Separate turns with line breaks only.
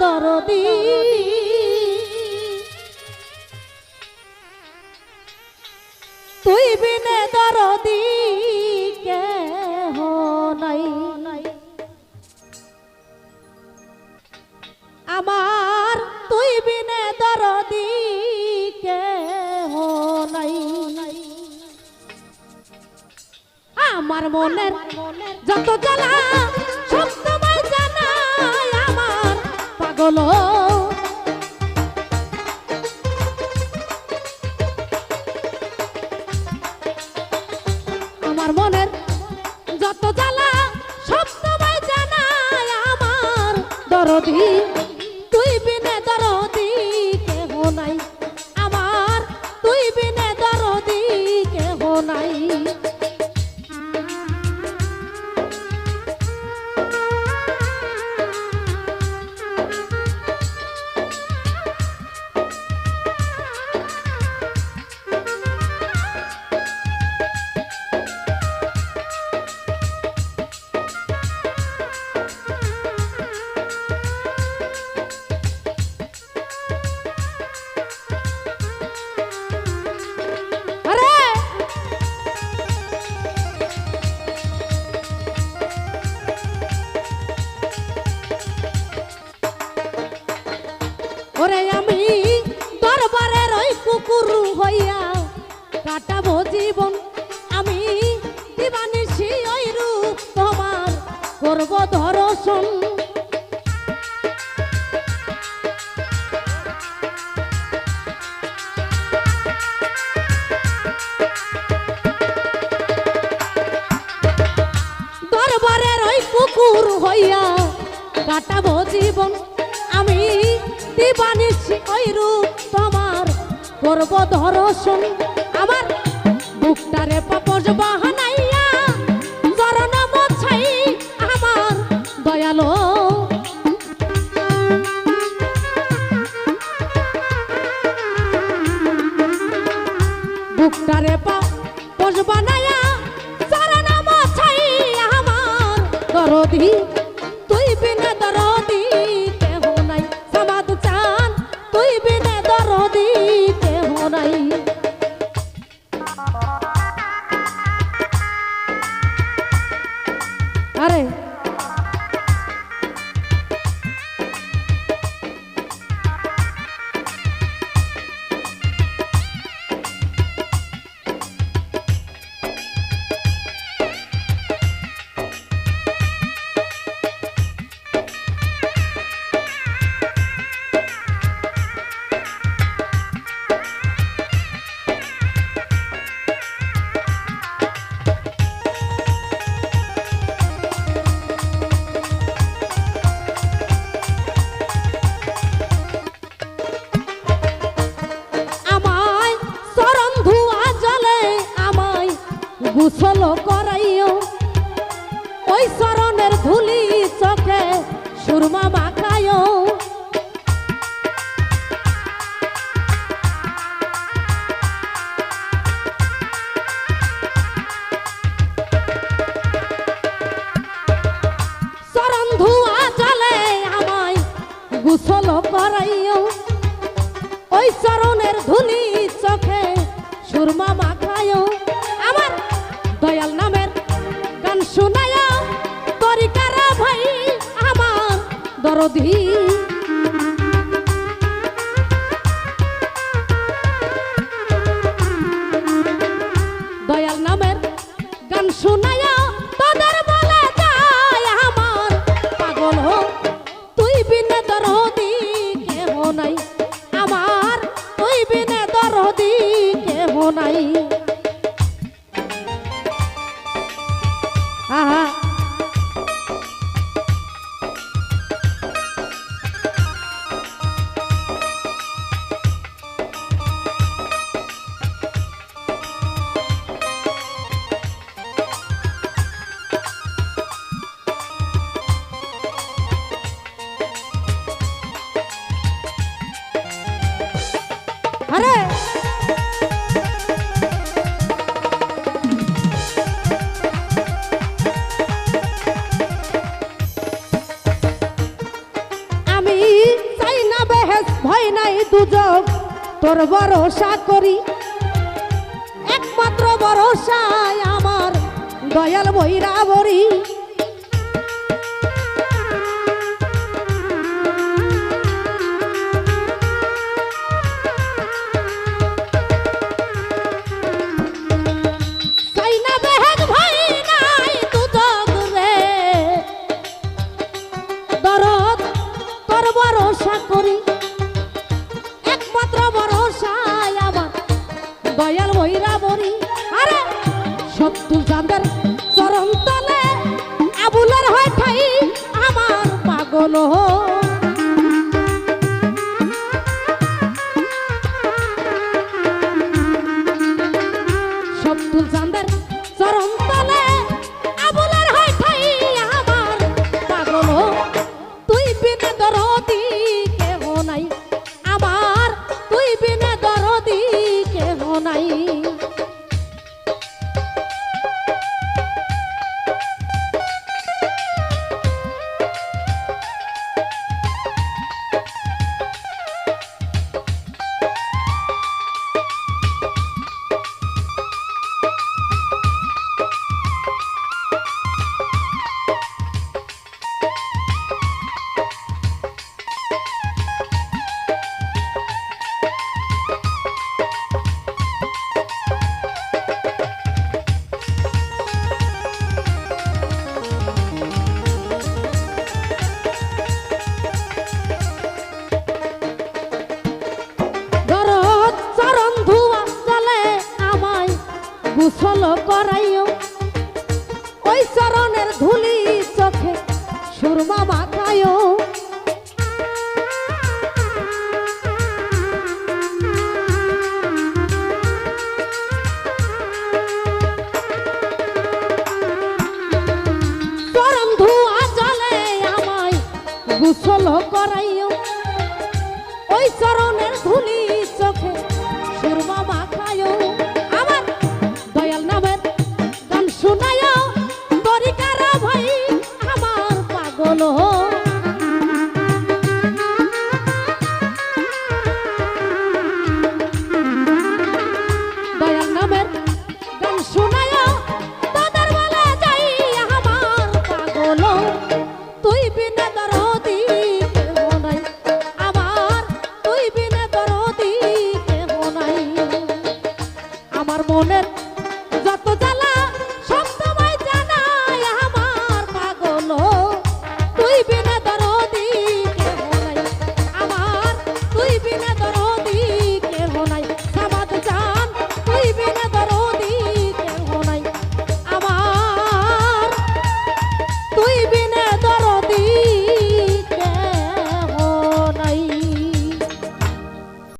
দরদি তুই বিনে দরদি কেহ নাই আমার তুই বিনে দরদি কেহ নাই আমার মনের যত জ্বালা সব তোমায় জানাই আমার পাগল আমার মনের যত জ্বালা সব তোমায় জানাই আমার দরদি তুই বিনে দরদি কেহ নাই আমার তুই বিনে দরদি কেহ নাই ওরে আমি দরবারের ওই কুকুর হইয়া কাটাবো জীবন আমি দিবানিশি ওই রূপ তোমার করব দর্শন দরবারের ওই কুকুর হইয়া কাটাবো জীবন আমি দিবানিশি ওই রূপ তোমার করব দর্শন আমার বুকটারে পাপস বাহানাইয়া চরণ মোছাই আমার দয়ালো বুকটারে পাপস বানাইয়া চরণ মোছাই আমার দরদি তুই বিনা দরদি কেহ নাই সমাদ চান তুই বিনা দরদি কেহ নাই আরে গোসল করাইও ওই চরণের ধুলি চোখে সুরমা মাখাইও চরণ ধুয়া জলে আমায় গোসল করাইও ওই চরণের ধুলি চোখে সুরমা মাখাইও দয়াল নামের গান শুনায়া তরিকারা ভাই আমার দরদি দয়াল নামের গান শুনায়া তোদের বলে যায় আমার পাগল তুই বিনে দরদি কেহ নাই আমার তুই বিনে দরদি কেহ নাই আহা আরে আমি ভয় নাই দুজক তোর ভরসা করি, একমাত্র ভরসায় আমার দয়াল বৈরাবরী। ভরসা করি একমাত্র ভরসায় আমার দয়াল বৈরাবরী। আরে সত্তর চাঁদের চরণ তলে আবুলের হয় ঠাই আমার পাগল সত্তর চাঁদের চরণ তলে আবুলের হয় ঠাই আমার পাগল। তুই বিনে দরদি কেহ নাই আমার, তুই বিনে দরদি কেহ নাই। গোসল করাইও ওই চরণের ধুলি চোখে সুরমা মাখায়ও। চরণ ধোয়া জলে আমায় গোসল করাইও ওই চরণের ধুলি চোখে সুরমা মাখায়।